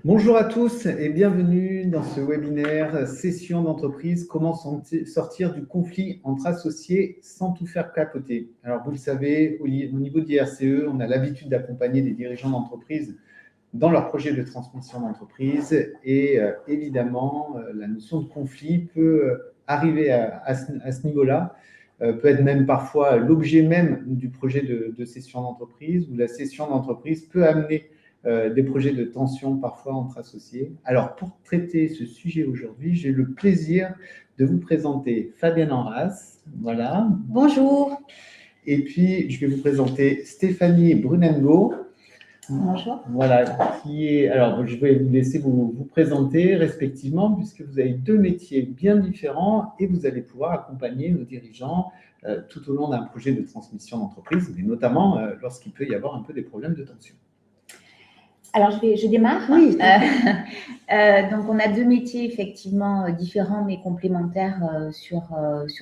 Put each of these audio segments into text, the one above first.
Bonjour à tous et bienvenue dans ce webinaire Session d'entreprise, comment sortir du conflit entre associés sans tout faire capoter. Alors vous le savez, au niveau d'IRCE, on a l'habitude d'accompagner des dirigeants d'entreprise dans leur projet de transmission d'entreprise et évidemment, la notion de conflit peut arriver à ce niveau-là, peut être même parfois l'objet même du projet de session d'entreprise, où la session d'entreprise peut amener des projets de tension parfois entre associés. Alors, pour traiter ce sujet aujourd'hui, j'ai le plaisir de vous présenter Fabienne Enras. Voilà. Bonjour. Et puis, je vais vous présenter Stéphanie Brunengo. Bonjour. Voilà, qui est. Alors, je vais vous laisser vous présenter respectivement, puisque vous avez deux métiers bien différents et vous allez pouvoir accompagner nos dirigeants tout au long d'un projet de transmission d'entreprise, mais notamment lorsqu'il peut y avoir un peu des problèmes de tension. Alors, je démarre. Oui. Donc, on a deux métiers effectivement différents mais complémentaires sur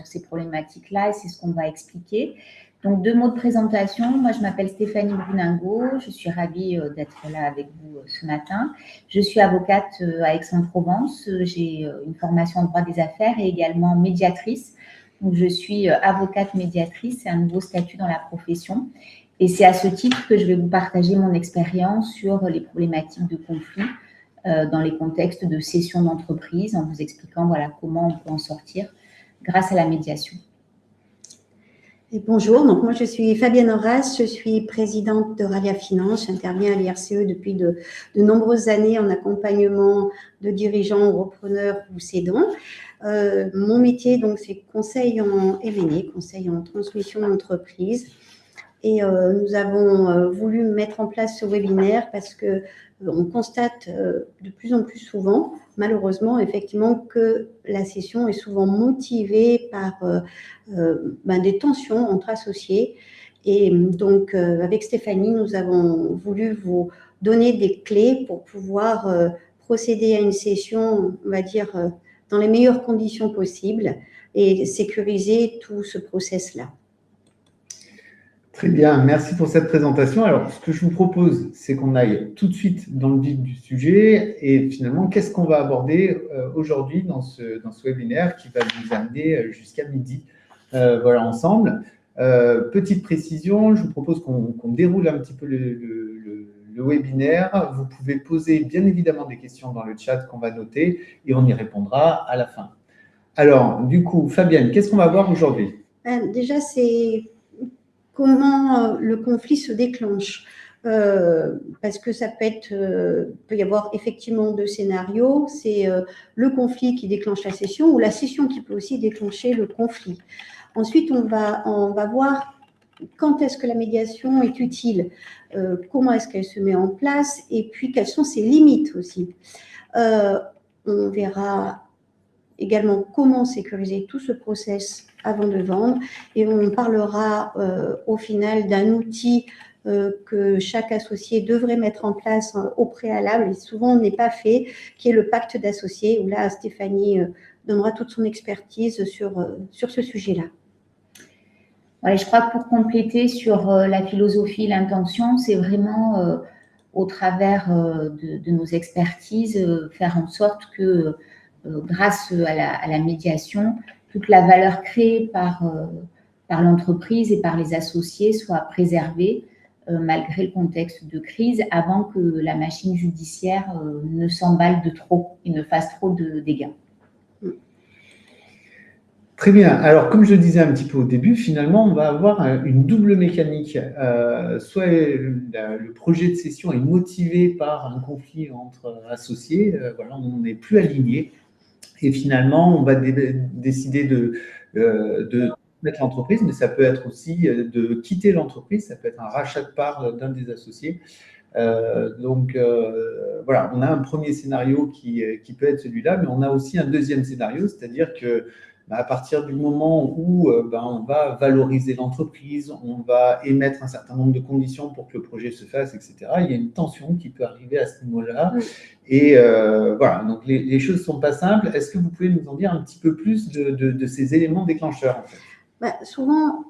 ces problématiques-là et c'est ce qu'on va expliquer. Donc, deux mots de présentation. Moi, je m'appelle Stéphanie Brunengo. Je suis ravie d'être là avec vous ce matin. Je suis avocate à Aix-en-Provence. J'ai une formation en droit des affaires et également médiatrice. Donc, je suis avocate médiatrice. C'est un nouveau statut dans la profession. Et c'est à ce titre que je vais vous partager mon expérience sur les problématiques de conflit dans les contextes de cession d'entreprise, en vous expliquant voilà, comment on peut en sortir grâce à la médiation. Et bonjour, donc moi je suis Fabienne Enras, je suis présidente de Ralia Finance, j'interviens à l'IRCE depuis de nombreuses années en accompagnement de dirigeants, repreneurs ou cédants. Mon métier, donc, c'est conseil en M&A, conseil en transmission d'entreprise. Et nous avons voulu mettre en place ce webinaire parce que on constate de plus en plus souvent, malheureusement, effectivement, que la cession est souvent motivée par des tensions entre associés. Et donc, avec Stéphanie, nous avons voulu vous donner des clés pour pouvoir procéder à une cession, on va dire, dans les meilleures conditions possibles et sécuriser tout ce process-là. Très bien, merci pour cette présentation. Alors, ce que je vous propose, c'est qu'on aille tout de suite dans le vif du sujet et finalement, qu'est-ce qu'on va aborder aujourd'hui dans ce webinaire qui va nous amener jusqu'à midi, voilà, ensemble. Petite précision, je vous propose qu'on déroule un petit peu le webinaire. Vous pouvez poser bien évidemment des questions dans le chat qu'on va noter et on y répondra à la fin. Alors, du coup, Fabienne, qu'est-ce qu'on va voir aujourd'hui? Déjà, c'est comment le conflit se déclenche. Parce que ça peut y avoir effectivement deux scénarios. C'est le conflit qui déclenche la cession ou la cession qui peut aussi déclencher le conflit. Ensuite, on va voir quand est-ce que la médiation est utile, comment est-ce qu'elle se met en place et puis quelles sont ses limites aussi. On verra également comment sécuriser tout ce process avant de vendre et on parlera au final d'un outil que chaque associé devrait mettre en place au préalable et souvent n'est pas fait, qui est le pacte d'associés, où là Stéphanie donnera toute son expertise sur ce sujet-là. Ouais, je crois que pour compléter sur la philosophie, l'intention, c'est vraiment au travers de nos expertises, faire en sorte que grâce à la médiation, toute la valeur créée par l'entreprise et par les associés soit préservée malgré le contexte de crise avant que la machine judiciaire ne s'emballe de trop et ne fasse trop de dégâts. Très bien. Alors, comme je le disais un petit peu au début, finalement, on va avoir une double mécanique. Soit le projet de cession est motivé par un conflit entre associés, voilà, on n'est plus aligné. Et finalement, on va décider de mettre l'entreprise, mais ça peut être aussi de quitter l'entreprise, ça peut être un rachat de part d'un des associés. Voilà, on a un premier scénario qui peut être celui-là, mais on a aussi un deuxième scénario, c'est-à-dire que à partir du moment où on va valoriser l'entreprise, on va émettre un certain nombre de conditions pour que le projet se fasse, etc., il y a une tension qui peut arriver à ce niveau-là. Oui. Et voilà, donc les choses ne sont pas simples. Est-ce que vous pouvez nous en dire un petit peu plus de ces éléments déclencheurs en fait? Souvent,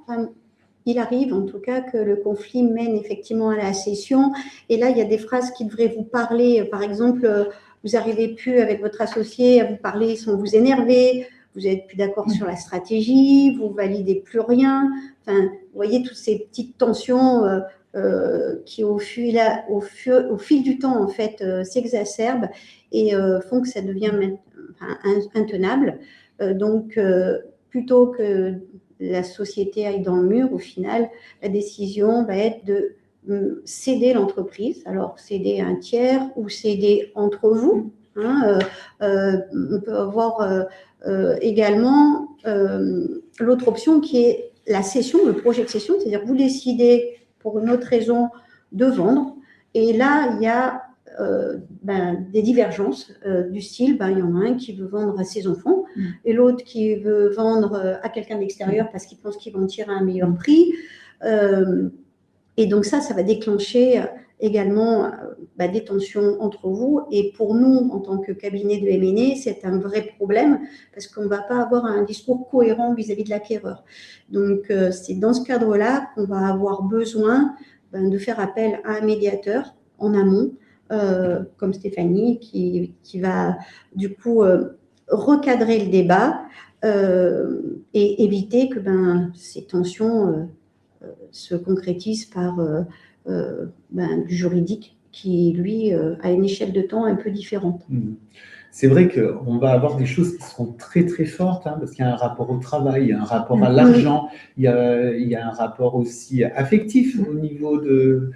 il arrive en tout cas que le conflit mène effectivement à la scission. Et là, il y a des phrases qui devraient vous parler. Par exemple, vous n'arrivez plus avec votre associé à vous parler sans vous énerver, vous n'êtes plus d'accord sur la stratégie, vous validez plus rien. Enfin, vous voyez toutes ces petites tensions qui au fil du temps en fait s'exacerbent et font que ça devient intenable. Donc, plutôt que la société aille dans le mur, au final, la décision va être de céder l'entreprise. Alors, céder à un tiers ou céder entre vous. Hein, on peut avoir également l'autre option qui est la cession, le projet de cession, c'est-à-dire vous décidez pour une autre raison de vendre. Et là, il y a des divergences du style, il y en a un qui veut vendre à ses enfants et l'autre qui veut vendre à quelqu'un d'extérieur parce qu'il pense qu'il va en tirer un meilleur prix. Et donc ça va déclencher également des tensions entre vous. Et pour nous, en tant que cabinet de M&A, c'est un vrai problème parce qu'on ne va pas avoir un discours cohérent vis-à-vis de l'acquéreur. Donc, c'est dans ce cadre-là qu'on va avoir besoin de faire appel à un médiateur en amont, comme Stéphanie, qui va du coup recadrer le débat et éviter que ces tensions se concrétisent par du juridique qui, lui, a une échelle de temps un peu différente. C'est vrai qu'on va avoir des choses qui seront très très fortes, parce qu'il y a un rapport au travail, il y a un rapport à l'argent, il y a un rapport aussi affectif au niveau de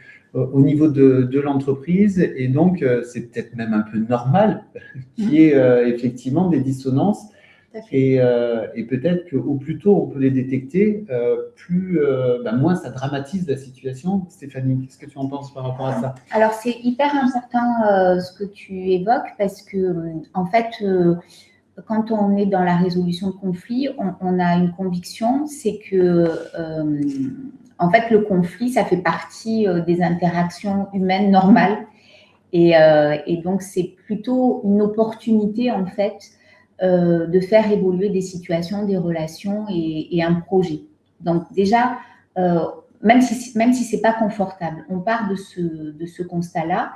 l'entreprise, et donc c'est peut-être même un peu normal qu'il y ait effectivement des dissonances. Et peut-être qu'au plus tôt on peut les détecter, moins ça dramatise la situation. Stéphanie, qu'est-ce que tu en penses par rapport à ça? Alors, c'est hyper important ce que tu évoques parce que, en fait, quand on est dans la résolution de conflits, on a une conviction, c'est que, en fait, le conflit, ça fait partie des interactions humaines normales. Et donc, c'est plutôt une opportunité, en fait, de faire évoluer des situations, des relations et un projet. Donc déjà, même si ce n'est pas confortable, on part de ce constat-là.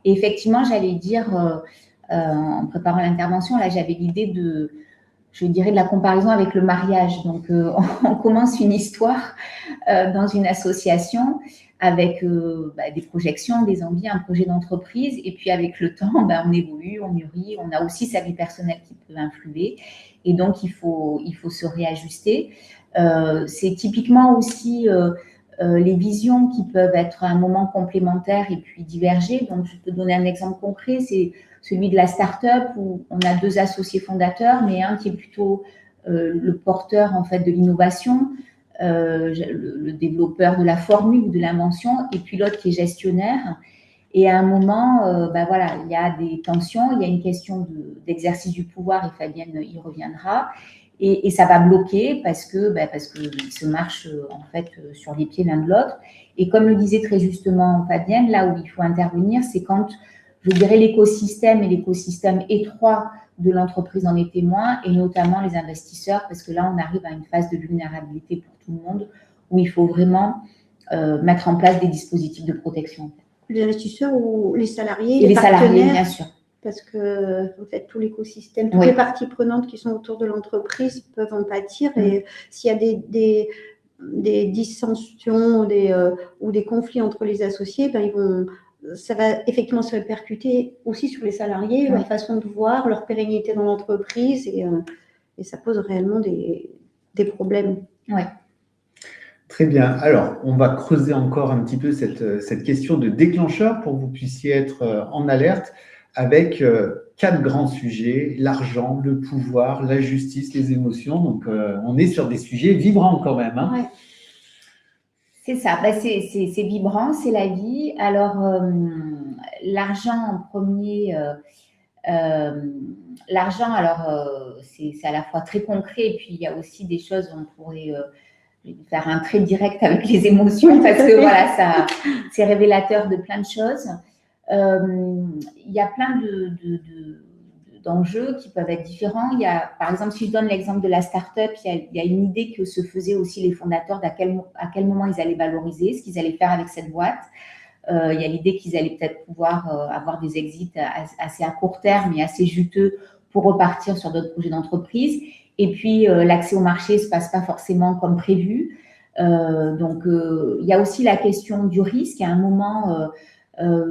Et effectivement, j'allais dire, en préparant l'intervention, là, j'avais l'idée de la comparaison avec le mariage. Donc, on commence une histoire dans une association avec des projections, des envies, un projet d'entreprise. Et puis, avec le temps, on évolue, on mûrit. On a aussi sa vie personnelle qui peut influer. Et donc, il faut se réajuster. C'est typiquement aussi les visions qui peuvent être à un moment complémentaires et puis diverger. Donc, je peux donner un exemple concret. C'est celui de la start-up où on a 2 associés fondateurs, mais un qui est plutôt le porteur en fait de l'innovation, le développeur de la formule ou de l'invention, et puis l'autre qui est gestionnaire. Et à un moment, il y a des tensions, il y a une question d'exercice du pouvoir, et Fabienne y reviendra, et ça va bloquer parce qu'ils se marchent en fait sur les pieds l'un de l'autre. Et comme le disait très justement Fabienne, là où il faut intervenir, c'est quand, je dirais, l'écosystème et l'écosystème étroit de l'entreprise en est témoin, et notamment les investisseurs, parce que là, on arrive à une phase de vulnérabilité pour tout le monde, où il faut vraiment mettre en place des dispositifs de protection. Les investisseurs ou les salariés, et les salariés, bien sûr. Parce que, en fait, tout l'écosystème, toutes les parties prenantes qui sont autour de l'entreprise peuvent en pâtir. Et s'il y a des dissensions ou des conflits entre les associés, ça va effectivement se répercuter aussi sur les salariés, leur façon de voir, leur pérennité dans l'entreprise, et ça pose réellement des problèmes. Oui. Très bien. Alors, on va creuser encore un petit peu cette question de déclencheur pour que vous puissiez être en alerte avec 4 grands sujets: l'argent, le pouvoir, la justice, les émotions. Donc, on est sur des sujets vibrants quand même. Ouais. C'est ça, c'est vibrant, c'est la vie. Alors, l'argent en premier, l'argent, alors, c'est à la fois très concret, et puis il y a aussi des choses où on pourrait faire un trait direct avec les émotions, parce que voilà, ça, c'est révélateur de plein de choses. Il y a plein d'enjeux qui peuvent être différents. Il y a, par exemple, si je donne l'exemple de la start-up, il y a une idée que se faisaient aussi les fondateurs à quel moment ils allaient valoriser, ce qu'ils allaient faire avec cette boîte. Il y a l'idée qu'ils allaient peut-être pouvoir avoir des exits assez à court terme et assez juteux pour repartir sur d'autres projets d'entreprise. Et puis, l'accès au marché ne se passe pas forcément comme prévu. Donc, il y a aussi la question du risque. À un moment,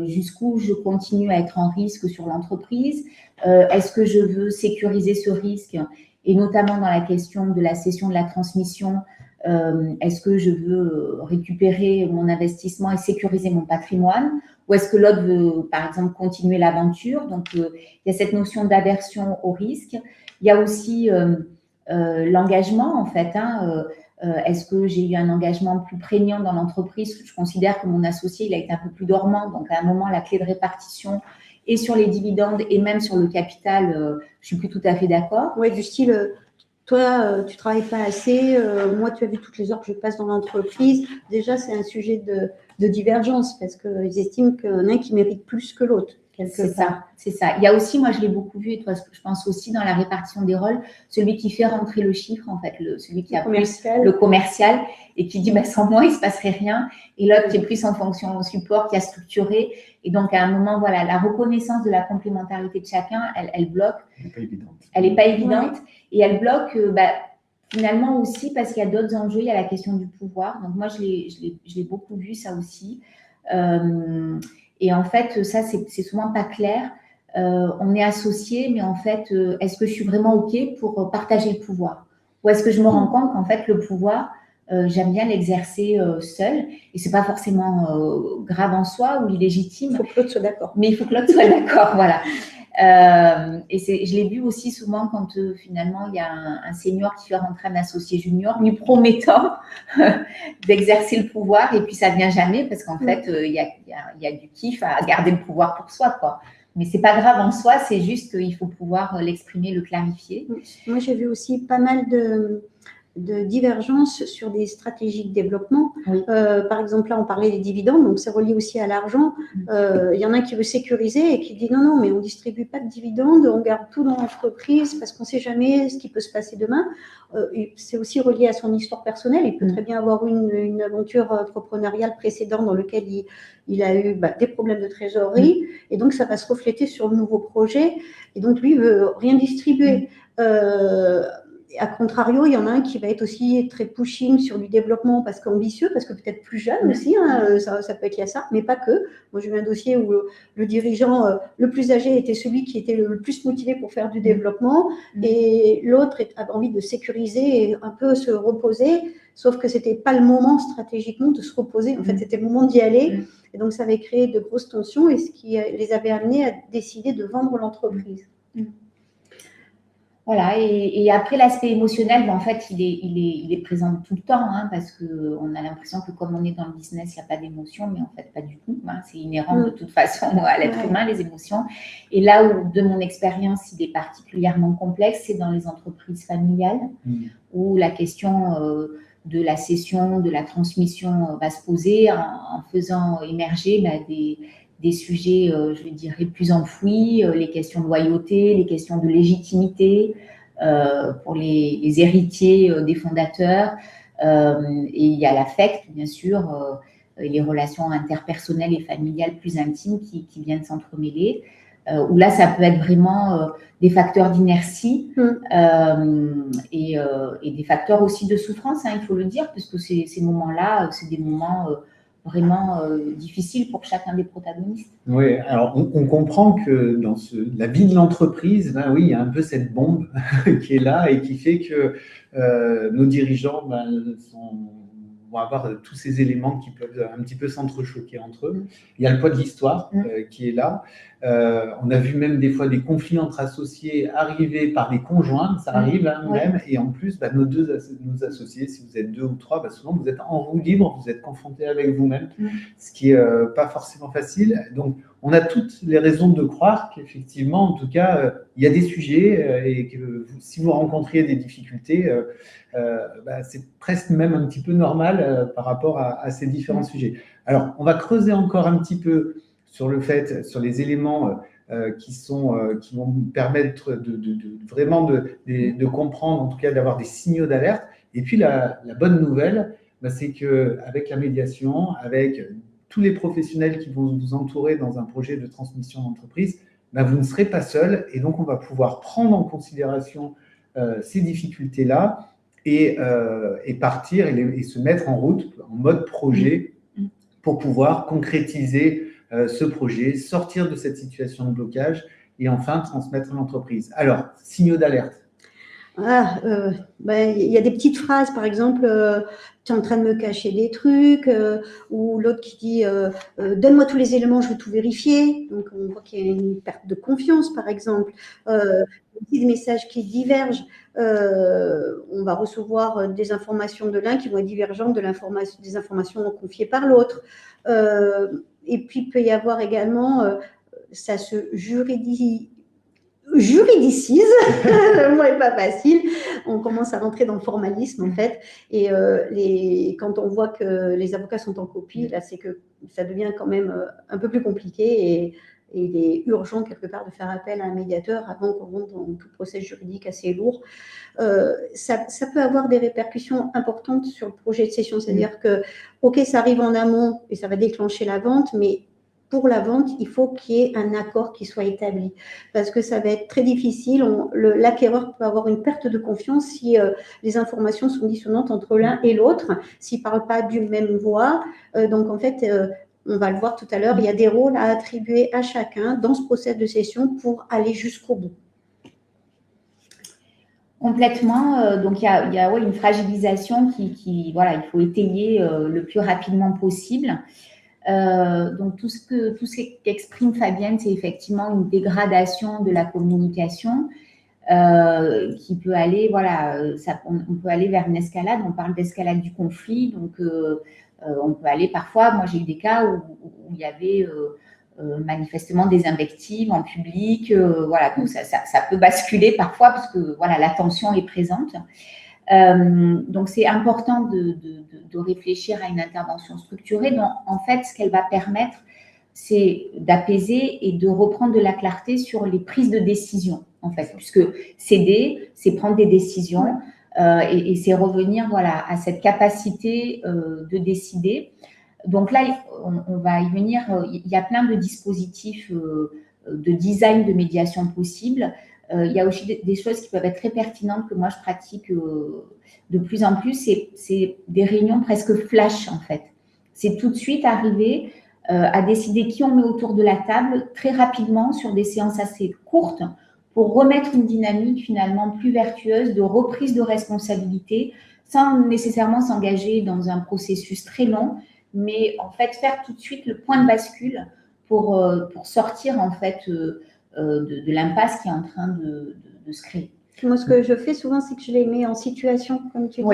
jusqu'où je continue à être en risque sur l'entreprise? Est-ce que je veux sécuriser ce risque? Et notamment dans la question de la cession de la transmission, est-ce que je veux récupérer mon investissement et sécuriser mon patrimoine? Ou est-ce que l'autre veut, par exemple, continuer l'aventure? Donc, il y a cette notion d'aversion au risque. Il y a aussi l'engagement, en fait. Est-ce que j'ai eu un engagement plus prégnant dans l'entreprise? Je considère que mon associé, il a été un peu plus dormant. Donc, à un moment, la clé de répartition et sur les dividendes et même sur le capital, je ne suis plus tout à fait d'accord. Oui, du style, toi, tu ne travailles pas assez. Moi, tu as vu toutes les heures que je passe dans l'entreprise. Déjà, c'est un sujet de divergence parce qu'ils estiment qu'il y en a un qui mérite plus que l'autre. C'est ça. Il y a aussi, moi je l'ai beaucoup vu, et toi, je pense aussi dans la répartition des rôles, celui qui fait rentrer le chiffre, en fait, celui qui a le commercial et qui dit sans moi il ne se passerait rien, et l'autre qui est plus en fonction au support, qui a structuré. Et donc à un moment, voilà, la reconnaissance de la complémentarité de chacun, elle bloque. Elle n'est pas évidente. Et elle bloque finalement aussi parce qu'il y a d'autres enjeux. Il y a la question du pouvoir. Donc moi je l'ai beaucoup vu ça aussi. Et en fait, ça, c'est souvent pas clair. On est associés, mais en fait, est-ce que je suis vraiment OK pour partager le pouvoir? Ou est-ce que je me rends compte qu'en fait, le pouvoir, j'aime bien l'exercer seul, et c'est pas forcément grave en soi ou illégitime. Il faut que l'autre soit d'accord. Mais il faut que l'autre soit d'accord, voilà. Et je l'ai vu aussi souvent quand finalement il y a un senior qui fait rentrer un associé junior lui promettant d'exercer le pouvoir, et puis ça ne vient jamais parce qu'en fait il y a du kiff à garder le pouvoir pour soi, quoi. Mais c'est pas grave en soi, c'est juste qu'il faut pouvoir l'exprimer, le clarifier. Moi j'ai vu aussi pas mal de divergences sur des stratégies de développement. Oui. Par exemple, là, on parlait des dividendes, donc c'est relié aussi à l'argent. Il y en a qui veut sécuriser et qui dit non, mais on ne distribue pas de dividendes, on garde tout dans l'entreprise parce qu'on ne sait jamais ce qui peut se passer demain. C'est aussi relié à son histoire personnelle. Il peut très bien avoir une aventure entrepreneuriale précédente dans laquelle il a eu des problèmes de trésorerie, et donc ça va se refléter sur le nouveau projet. Et donc, lui, il ne veut rien distribuer. A contrario, il y en a un qui va être aussi très pushing sur du développement parce qu'ambitieux, parce que peut-être plus jeune aussi, ça peut être lié à ça, mais pas que. Moi, j'ai eu un dossier où le dirigeant le plus âgé était celui qui était le plus motivé pour faire du développement, et l'autre avait envie de sécuriser et un peu se reposer, sauf que ce n'était pas le moment stratégiquement de se reposer. En fait, c'était le moment d'y aller, et donc ça avait créé de grosses tensions, et ce qui les avait amenés à décider de vendre l'entreprise. Voilà, et après l'aspect émotionnel, en fait, il est présent tout le temps, parce qu'on a l'impression que comme on est dans le business, il n'y a pas d'émotion, mais en fait, pas du tout. C'est inhérent de toute façon à l'être humain, les émotions. Et là où, de mon expérience, il est particulièrement complexe, c'est dans les entreprises familiales, où la question de la cession, de la transmission va se poser en faisant émerger des sujets, je dirais, plus enfouis, les questions de loyauté, les questions de légitimité pour les héritiers des fondateurs. Et il y a l'affect, bien sûr, et les relations interpersonnelles et familiales plus intimes qui viennent s'entremêler. Où là, ça peut être vraiment des facteurs d'inertie et des facteurs aussi de souffrance, il faut le dire, parce que ces moments-là, c'est des moments vraiment difficile pour chacun des protagonistes. Oui, alors on comprend que dans la vie de l'entreprise, oui, il y a un peu cette bombe qui est là et qui fait que nos dirigeants vont avoir tous ces éléments qui peuvent un petit peu s'entrechoquer entre eux. Il y a le poids de l'histoire qui est là. On a vu même des fois des conflits entre associés arriver par des conjoints, ça arrive même, et en plus, nos associés, si vous êtes 2 ou 3, souvent vous êtes en roue libre, vous êtes confrontés avec vous-même, ce qui n'est pas forcément facile. Donc, on a toutes les raisons de croire qu'effectivement, en tout cas, il y a des sujets et que si vous rencontriez des difficultés, c'est presque même un petit peu normal par rapport à ces différents sujets. Alors, on va creuser encore un petit peu sur les éléments qui vont permettre vraiment de comprendre, en tout cas d'avoir des signaux d'alerte. Et puis la bonne nouvelle, c'est qu'avec la médiation, avec tous les professionnels qui vont vous entourer dans un projet de transmission d'entreprise, vous ne serez pas seul, et donc on va pouvoir prendre en considération ces difficultés-là et partir et se mettre en route en mode projet pour pouvoir concrétiser ce projet, sortir de cette situation de blocage et enfin transmettre à l'entreprise. Alors, signaux d'alerte. Il y a des petites phrases, par exemple, tu es en train de me cacher des trucs, ou l'autre qui dit donne-moi tous les éléments, je veux tout vérifier. Donc, on voit qu'il y a une perte de confiance, par exemple. Des messages qui divergent. On va recevoir des informations de l'un qui vont être divergentes des informations confiées par l'autre. Et puis, il peut y avoir également, ça se juridicise, le mot n'est pas facile, on commence à rentrer dans le formalisme en fait, et quand on voit que les avocats sont en copie, là c'est que ça devient quand même un peu plus compliqué, et il est urgent quelque part de faire appel à un médiateur avant qu'on rentre dans tout procès juridique assez lourd. Ça peut avoir des répercussions importantes sur le projet de cession, c'est-à-dire que ok, ça arrive en amont et ça va déclencher la vente, mais pour la vente, il faut qu'il y ait un accord qui soit établi, parce que ça va être très difficile. L'acquéreur peut avoir une perte de confiance si les informations sont dissonantes entre l'un et l'autre, s'ils ne parlent pas d'une même voix. Donc, en fait, on va le voir tout à l'heure, il y a des rôles à attribuer à chacun dans ce procès de cession pour aller jusqu'au bout. Complètement. Donc, il y a une fragilisation voilà, il faut étayer le plus rapidement possible. Donc, tout ce qu'exprime Fabienne, c'est effectivement une dégradation de la communication qui peut aller, voilà, on peut aller vers une escalade. On parle d'escalade du conflit. Donc, on peut aller parfois, moi j'ai eu des cas où il y avait manifestement des invectives en public. Voilà, donc ça peut basculer parfois parce que voilà, la tension est présente. Donc, c'est important de réfléchir à une intervention structurée. Donc, en fait, ce qu'elle va permettre, c'est d'apaiser et de reprendre de la clarté sur les prises de décision, en fait, puisque céder, c'est prendre des décisions et c'est revenir, voilà, à cette capacité de décider. Donc là, on va y venir. Il y a plein de dispositifs de design de médiation possibles. Il y a aussi des choses qui peuvent être très pertinentes que moi je pratique de plus en plus. C'est des réunions presque flash en fait. C'est tout de suite arriver à décider qui on met autour de la table très rapidement sur des séances assez courtes pour remettre une dynamique finalement plus vertueuse de reprise de responsabilité sans nécessairement s'engager dans un processus très long, mais en fait faire tout de suite le point de bascule pour sortir en fait de l'impasse qui est en train de se créer. Moi, ce que je fais souvent, c'est que je les mets en situation, comme tu dis.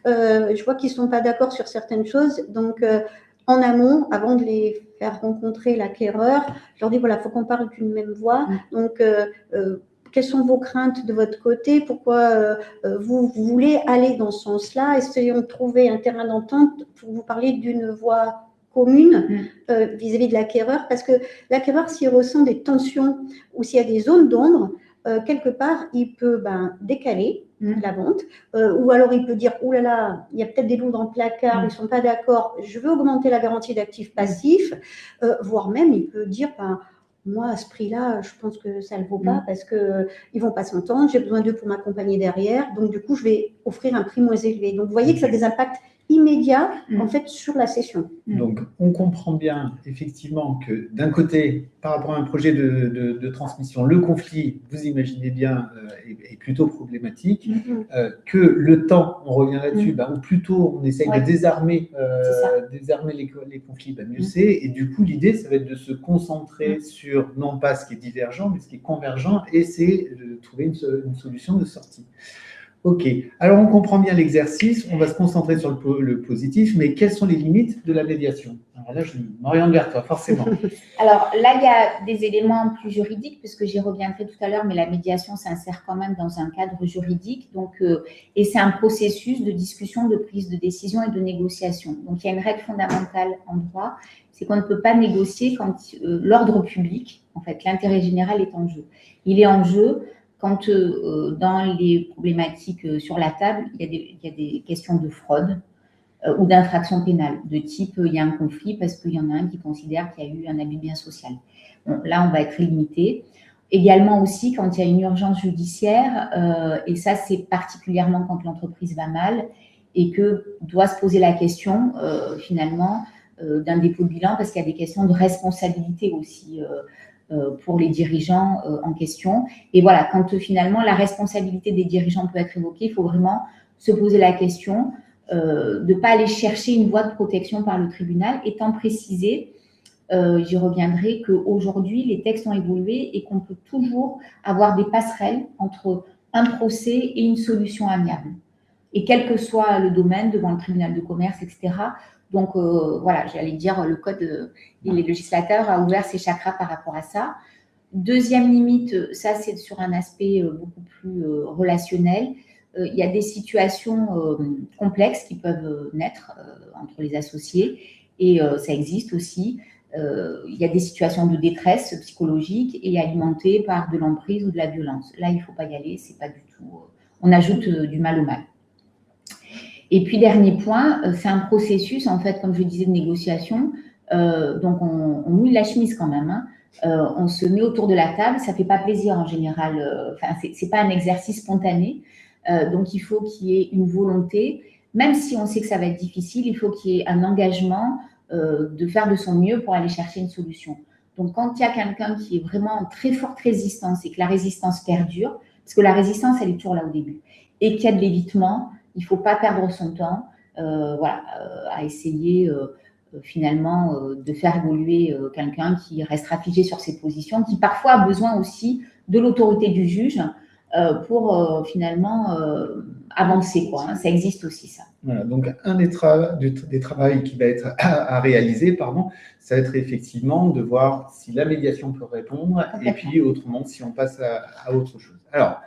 Je vois qu'ils ne sont pas d'accord sur certaines choses. Donc, en amont, avant de les faire rencontrer l'acquéreur, je leur dis, voilà, il faut qu'on parle d'une même voix. Donc, quelles sont vos craintes de votre côté? Pourquoi vous voulez aller dans ce sens-là? Essayons de trouver un terrain d'entente pour vous parler d'une voix commune vis-à-vis de l'acquéreur, parce que l'acquéreur, s'il ressent des tensions ou s'il y a des zones d'ombre, quelque part, il peut décaler la vente, ou alors il peut dire, oh là là, il y a peut-être des loups dans le placard, ils ne sont pas d'accord, je veux augmenter la garantie d'actifs passifs, voire même il peut dire, moi, à ce prix-là, je pense que ça ne le vaut pas parce qu'ils ne vont pas s'entendre, j'ai besoin d'eux pour m'accompagner derrière, donc du coup, je vais offrir un prix moins élevé. Donc, vous voyez que ça a des impacts immédiat en fait sur la session. Donc on comprend bien effectivement que d'un côté, par rapport à un projet de transmission, le conflit, vous imaginez bien, est plutôt problématique, que le temps, on revient là-dessus, ou plutôt on essaye de désarmer les conflits, mieux c'est, et du coup l'idée ça va être de se concentrer sur non pas ce qui est divergent, mais ce qui est convergent, et c'est de trouver une solution de sortie. Ok, alors on comprend bien l'exercice, on va se concentrer sur le positif, mais quelles sont les limites de la médiation? Alors là, je m'oriente vers toi, forcément. Alors là, il y a des éléments plus juridiques, puisque j'y reviendrai tout à l'heure, mais la médiation s'insère quand même dans un cadre juridique. Donc, et c'est un processus de discussion, de prise de décision et de négociation. Donc, il y a une règle fondamentale en droit, c'est qu'on ne peut pas négocier quand l'ordre public, en fait, l'intérêt général est en jeu. Il est en jeu quand, dans les problématiques sur la table, il y a des questions de fraude, ou d'infraction pénale, de type il y a un conflit parce qu'il y en a un qui considère qu'il y a eu un abus de bien social. Bon, là, on va être limité. Également aussi, quand il y a une urgence judiciaire, et ça, c'est particulièrement quand l'entreprise va mal et que doit se poser la question, finalement, d'un dépôt de bilan, parce qu'il y a des questions de responsabilité aussi pour les dirigeants en question. Et voilà, quand finalement la responsabilité des dirigeants peut être évoquée, il faut vraiment se poser la question de ne pas aller chercher une voie de protection par le tribunal, étant précisé, j'y reviendrai, qu'aujourd'hui, les textes ont évolué et qu'on peut toujours avoir des passerelles entre un procès et une solution amiable. Et quel que soit le domaine, devant le tribunal de commerce, etc. Donc, voilà, j'allais dire, le code et les législateurs a ouvert ses chakras par rapport à ça. Deuxième limite, ça, c'est sur un aspect beaucoup plus relationnel. Il y a des situations complexes qui peuvent naître entre les associés et ça existe aussi. Il y a des situations de détresse psychologique et alimentées par de l'emprise ou de la violence. Là, il ne faut pas y aller, c'est pas du tout. On ajoute du mal au mal. Et puis, dernier point, c'est un processus, en fait, comme je disais, de négociation. Donc, on mouille la chemise quand même. Hein. On se met autour de la table, ça ne fait pas plaisir en général. Enfin, c'est pas un exercice spontané. Donc, il faut qu'il y ait une volonté, même si on sait que ça va être difficile, il faut qu'il y ait un engagement de faire de son mieux pour aller chercher une solution. Donc, quand il y a quelqu'un qui est vraiment en très forte résistance et que la résistance perdure, parce que la résistance, elle est toujours là au début, et qu'il y a de l'évitement, il ne faut pas perdre son temps à essayer finalement de faire évoluer quelqu'un qui restera figé sur ses positions, qui parfois a besoin aussi de l'autorité du juge pour finalement avancer, quoi. Hein. Ça existe aussi, ça. Voilà, donc un des travaux qui va être à réaliser, ça va être effectivement de voir si la médiation peut répondre et puis autrement si on passe à autre chose. Alors,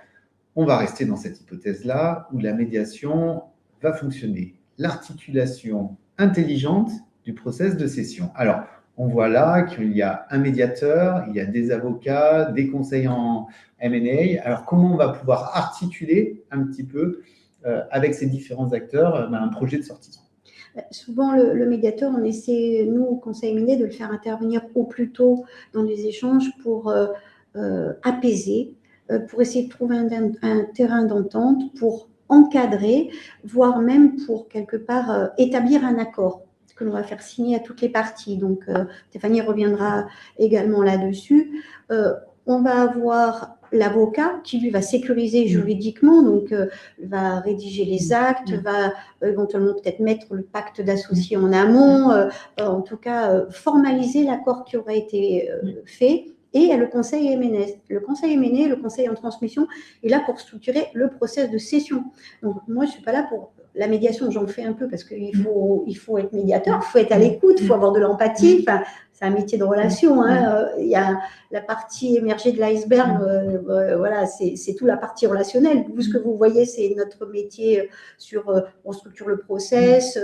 on va rester dans cette hypothèse-là où la médiation va fonctionner. L'articulation intelligente du process de cession. Alors, on voit là qu'il y a un médiateur, il y a des avocats, des conseils en M&A. Alors, comment on va pouvoir articuler un petit peu avec ces différents acteurs un projet de sortie? Souvent, le médiateur, on essaie, nous, au conseil M&A, de le faire intervenir au plus tôt dans les échanges pour apaiser, pour essayer de trouver un terrain d'entente, pour encadrer, voire même pour, quelque part, établir un accord que l'on va faire signer à toutes les parties. Donc, Stéphanie reviendra également là-dessus. On va avoir l'avocat qui, lui, va sécuriser juridiquement, donc va rédiger les actes, va éventuellement peut-être mettre le pacte d'associés en amont, en tout cas formaliser l'accord qui aura été fait. Et le conseil M&A. Le conseil M&A, le conseil en transmission, est là pour structurer le process de cession. Donc, moi, je ne suis pas là pour la médiation, j'en fais un peu parce qu'il faut être médiateur, il faut être à l'écoute, il faut avoir de l'empathie. Enfin, c'est un métier de relation. Hein. Il y a la partie émergée de l'iceberg, voilà, c'est tout la partie relationnelle. Vous, ce que vous voyez, c'est notre métier on structure le process,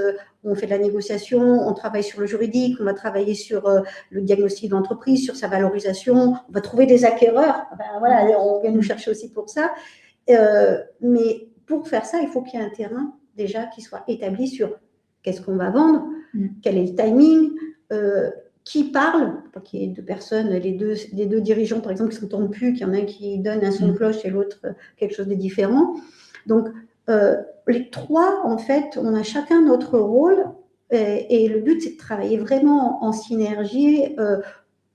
on fait de la négociation, on travaille sur le juridique, on va travailler sur le diagnostic d'entreprise, sur sa valorisation, on va trouver des acquéreurs. Ben, voilà, on vient nous chercher aussi pour ça. Mais pour faire ça, il faut qu'il y ait un terrain déjà qui soit établi sur qu'est-ce qu'on va vendre, quel est le timing, qui parle, qu'il y ait deux personnes, les deux dirigeants par exemple qui ne s'entendent plus, qu'il y en a un qui donne un son de cloche et l'autre quelque chose de différent. Donc les trois, en fait, on a chacun notre rôle et le but c'est de travailler vraiment en synergie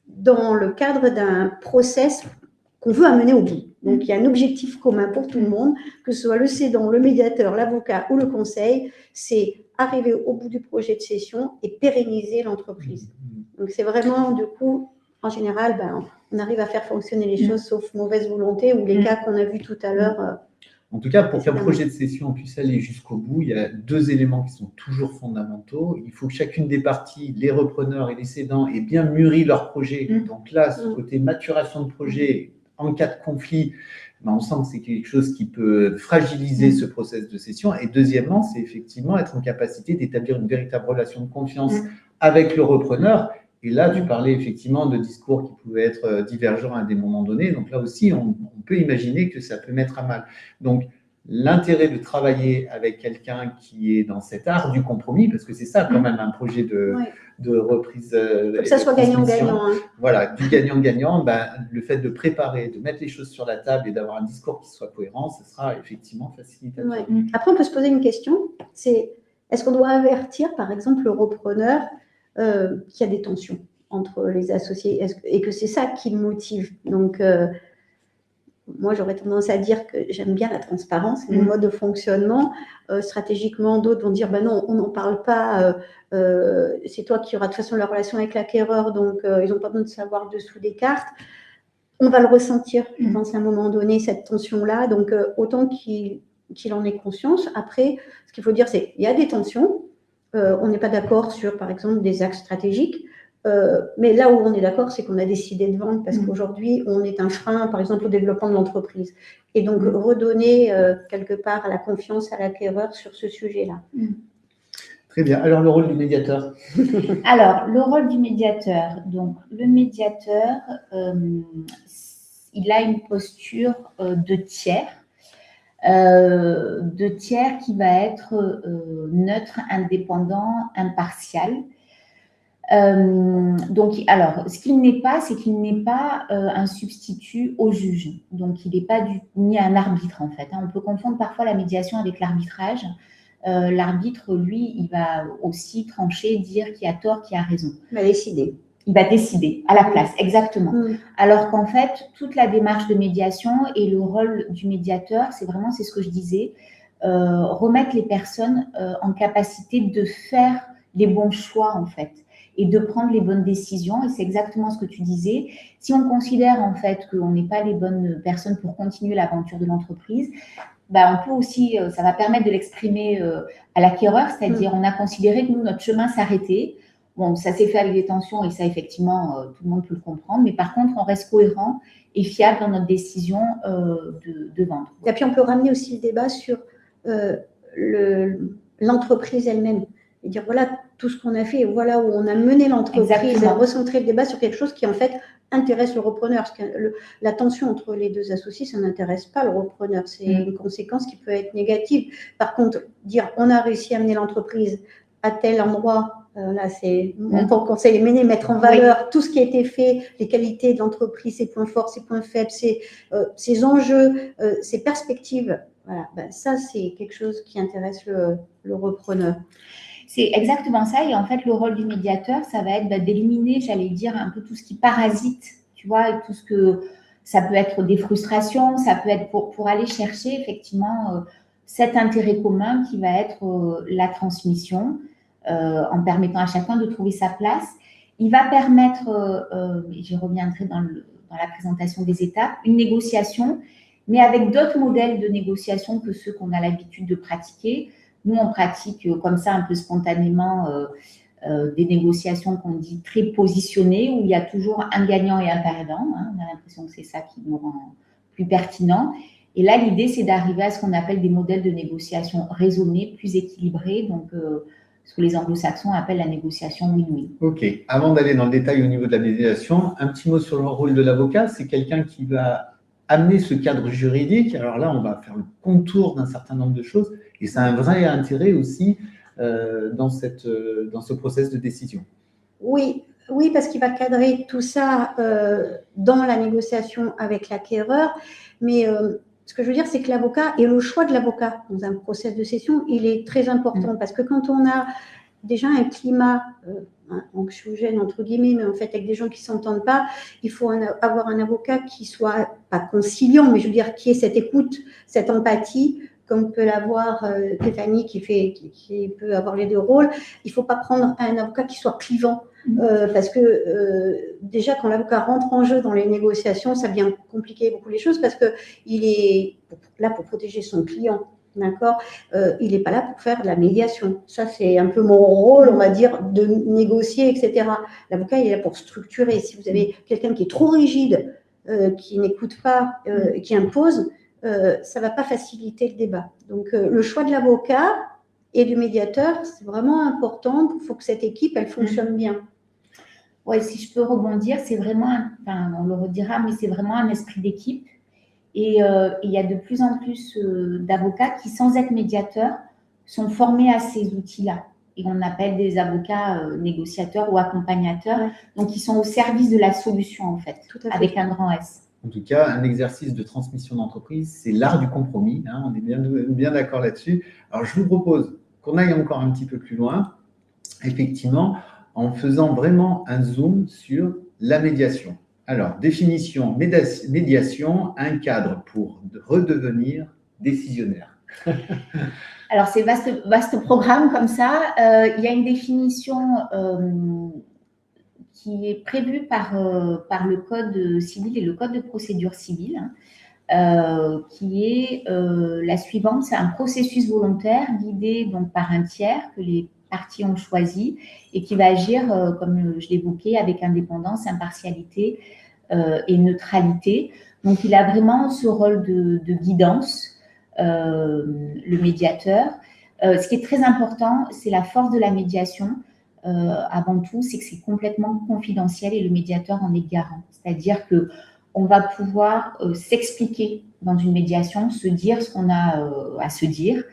dans le cadre d'un process qu'on veut amener au bout. Donc, il y a un objectif commun pour tout le monde, que ce soit le cédant, le médiateur, l'avocat ou le conseil, c'est arriver au bout du projet de cession et pérenniser l'entreprise. Donc, c'est vraiment, du coup, en général, on arrive à faire fonctionner les choses, sauf mauvaise volonté ou les cas qu'on a vus tout à l'heure. En tout cas, pour qu'un projet de cession puisse aller jusqu'au bout, il y a 2 éléments qui sont toujours fondamentaux. Il faut que chacune des parties, les repreneurs et les cédants, aient bien mûri leur projet. Donc là, ce côté maturation de projet, en cas de conflit, ben on sent que c'est quelque chose qui peut fragiliser ce process de cession. Et deuxièmement, c'est effectivement être en capacité d'établir une véritable relation de confiance avec le repreneur. Et là, tu parlais effectivement de discours qui pouvaient être divergents à des moments donnés. Donc là aussi, on peut imaginer que ça peut mettre à mal. Donc, l'intérêt de travailler avec quelqu'un qui est dans cet art du compromis, parce que c'est ça quand même un projet de reprise. Que ça soit gagnant-gagnant. Hein. Voilà, du gagnant-gagnant, ben, le fait de préparer, de mettre les choses sur la table et d'avoir un discours qui soit cohérent, ce sera effectivement facilitateur. Ouais. Après, on peut se poser une question, c'est est-ce qu'on doit avertir, par exemple, le repreneur qu'il y a des tensions entre les associés et que c'est ça qui le motive. Donc, moi, j'aurais tendance à dire que j'aime bien la transparence, le mode de fonctionnement. Stratégiquement, d'autres vont dire, ben non, on n'en parle pas, c'est toi qui auras de toute façon la relation avec l'acquéreur, donc ils n'ont pas besoin de savoir dessous des cartes. On va le ressentir, je pense, à un moment donné, cette tension-là. Donc, autant qu'il en ait conscience. Après, ce qu'il faut dire, c'est qu'il y a des tensions. On n'est pas d'accord sur, par exemple, des axes stratégiques. Mais là où on est d'accord, c'est qu'on a décidé de vendre parce qu'aujourd'hui, on est un frein, par exemple, au développement de l'entreprise. Et donc, redonner quelque part la confiance à l'acquéreur sur ce sujet-là. Très bien. Alors, le rôle du médiateur? Alors, le rôle du médiateur. Donc, le médiateur, il a une posture de tiers qui va être neutre, indépendant, impartial. Donc, alors, ce qu'il n'est pas, c'est qu'il n'est pas un substitut au juge. Donc, il n'est pas ni un arbitre, en fait. On peut confondre parfois la médiation avec l'arbitrage. L'arbitre, lui, il va aussi trancher, dire qui a tort, qui a raison. Il va décider. Il va décider à la place, exactement. Alors qu'en fait, toute la démarche de médiation et le rôle du médiateur, c'est ce que je disais, remettre les personnes en capacité de faire les bons choix, en fait, et de prendre les bonnes décisions. Et c'est exactement ce que tu disais. Si on considère, en fait, qu'on n'est pas les bonnes personnes pour continuer l'aventure de l'entreprise, on peut aussi, ça va permettre de l'exprimer à l'acquéreur, c'est-à-dire on a considéré que nous, notre chemin s'arrêtait. Bon, ça s'est fait avec des tensions et ça, effectivement, tout le monde peut le comprendre. Mais par contre, on reste cohérent et fiable dans notre décision de vendre. Et puis, on peut ramener aussi le débat sur l'entreprise elle-même. Et dire, voilà tout ce qu'on a fait, voilà où on a mené l'entreprise, et recentrer le débat sur quelque chose qui, en fait, intéresse le repreneur. Parce que la tension entre les deux associés, ça n'intéresse pas le repreneur. C'est une conséquence qui peut être négative. Par contre, dire, on a réussi à mener l'entreprise à tel endroit, là, c'est en tant que conseil mené, mettre en valeur tout ce qui a été fait, les qualités de l'entreprise, ses points forts, ses points faibles, ses enjeux, ses perspectives. Voilà, ça, c'est quelque chose qui intéresse le repreneur. C'est exactement ça. Et en fait, le rôle du médiateur, ça va être d'éliminer, j'allais dire, un peu tout ce qui parasite, tu vois, tout ce que ça peut être des frustrations, ça peut être pour aller chercher effectivement cet intérêt commun qui va être la transmission, en permettant à chacun de trouver sa place. Il va permettre, j'y reviendrai dans la présentation des étapes, une négociation, mais avec d'autres modèles de négociation que ceux qu'on a l'habitude de pratiquer. Nous, on pratique comme ça un peu spontanément des négociations qu'on dit très positionnées, où il y a toujours un gagnant et un perdant. On a l'impression que c'est ça qui nous rend plus pertinent. Et là, l'idée, c'est d'arriver à ce qu'on appelle des modèles de négociation raisonnés, plus équilibrés, donc ce que les anglo-saxons appellent la négociation win-win. Ok. Avant d'aller dans le détail au niveau de la médiation, un petit mot sur le rôle de l'avocat. C'est quelqu'un qui va amener ce cadre juridique. Alors là, on va faire le contour d'un certain nombre de choses et ça a un vrai intérêt aussi dans ce process de décision. Oui, parce qu'il va cadrer tout ça dans la négociation avec l'acquéreur. Mais ce que je veux dire, c'est que l'avocat et le choix de l'avocat dans un process de cession, il est très important parce que quand on a déjà un climat anxiogène, entre guillemets, mais en fait avec des gens qui ne s'entendent pas, il faut avoir un avocat qui soit pas conciliant, mais je veux dire qui ait cette écoute, cette empathie comme peut l'avoir Stéphanie, qui peut avoir les deux rôles, il ne faut pas prendre un avocat qui soit clivant. Parce que déjà, quand l'avocat rentre en jeu dans les négociations, ça vient compliquer beaucoup les choses parce qu'il est là pour protéger son client. D'accord, il n'est pas là pour faire de la médiation. Ça, c'est un peu mon rôle, on va dire, de négocier, etc. L'avocat, il est là pour structurer. Si vous avez quelqu'un qui est trop rigide, qui n'écoute pas, qui impose, ça ne va pas faciliter le débat. Donc, le choix de l'avocat et du médiateur, c'est vraiment important. Il faut que cette équipe, elle fonctionne bien. Oui, si je peux rebondir, c'est vraiment, enfin, on le redira, mais c'est vraiment un esprit d'équipe. Et il y a de plus en plus d'avocats qui, sans être médiateurs, sont formés à ces outils-là. Et on appelle des avocats négociateurs ou accompagnateurs. Ouais. Donc, ils sont au service de la solution, en fait, avec un grand S. En tout cas, un exercice de transmission d'entreprise, c'est l'art du compromis. Hein, on est bien d'accord là-dessus. Alors, je vous propose qu'on aille encore un petit peu plus loin, effectivement, en faisant vraiment un zoom sur la médiation. Alors, définition, médiation, un cadre pour redevenir décisionnaire. Alors, c'est vaste programme comme ça. Il y a une définition qui est prévue par le Code civil et le Code de procédure civile, qui est la suivante. C'est un processus volontaire guidé donc, par un tiers que les parties ont choisi et qui va agir, comme je l'évoquais, avec indépendance, impartialité et neutralité. Donc, il a vraiment ce rôle de guidance, le médiateur. Ce qui est très important, c'est la force de la médiation. Avant tout, c'est que c'est complètement confidentiel et le médiateur en est garant. C'est-à-dire qu'on va pouvoir s'expliquer dans une médiation, se dire ce qu'on a à se dire,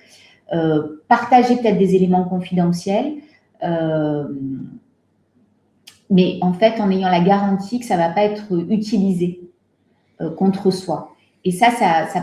partager peut-être des éléments confidentiels, mais en fait, en ayant la garantie que ça ne va pas être utilisé contre soi. Et ça